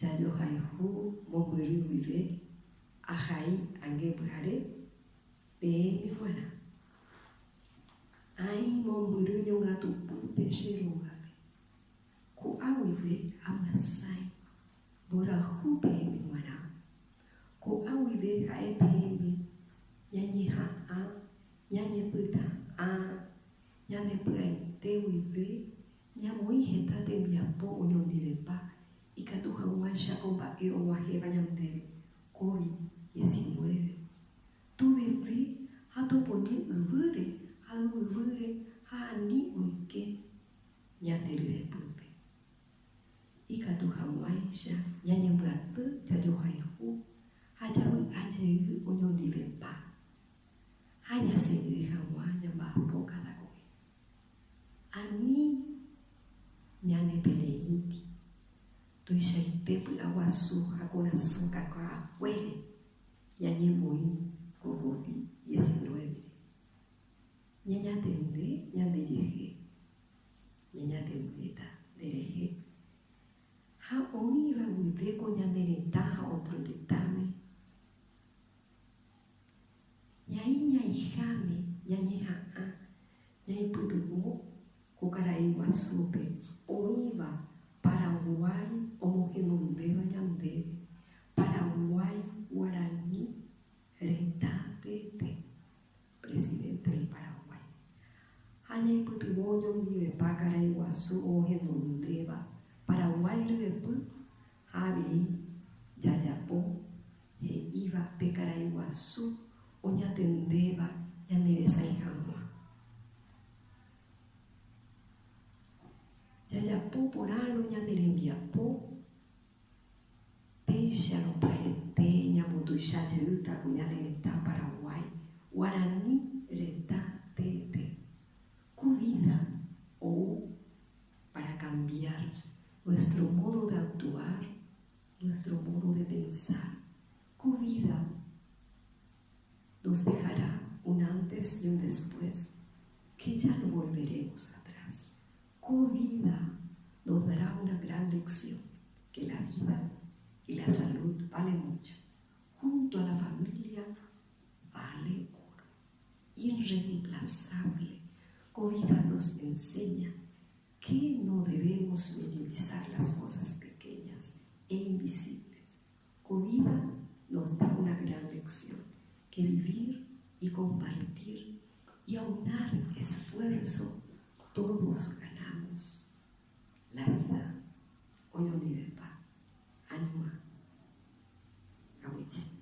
chayo haihu momuru vive ahai ange buhare pe mi fuera ai momuru nyonga tupu pe shiruga ku awive amasai bora hu pe mi fuera ku awive hae pe mi nyanyi ha a nyanyi puta a nyanyi puai te wive nyamui heta te miapo unyonire pa ikatuja umasha komba e owaje banyamde COVID-19 tu bebé hato poni uvure halu uvure hani uike nyatere pupe ikatuja umasha nyanyembratu jajohaihu hajawi ajehu unyonire pa hanya sendiri hawa nyambapo kata kowe ani nyane peleiti tuishaitepu awasu hakuna suka kwa kweli nyanye mui COVID-19 nyanya tende nyande jehe nyanya tendeta dereje ha oniva wiveko nyandereta ha otro ditame nyai nyaihame nyanye haa nyai putubo kukarai wasupe oiva Paraguay homogenondeva yandeve Paraguay Guaraní Retapete presidente del Paraguay Hanya putuboño vive Pacara Iguazú homogenondeva Paraguay lepu Javi Yayapo he iba Pecara Iguazú oñatendeva yanderesa ihamua Yayapo porano nyanderembiapo peixe aropajete nyamutuixate uta kunyandereta Paraguay Guaraní retatete cuvida o para cambiar nuestro modo de actuar, nuestro modo de pensar, cuvida nos dejará un antes y un después que ya no volveremos atrás. Vida nos dará una gran lección, que la vida y la salud vale mucho. Junto a la familia vale oro. Irreemplazable. Vida nos enseña que no debemos minimizar las cosas pequeñas e invisibles. Vida nos da una gran lección, que vivir y compartir y aunar esfuerzo todos ganamos la vida. Hoy no vive pa. Anima. Awitsi.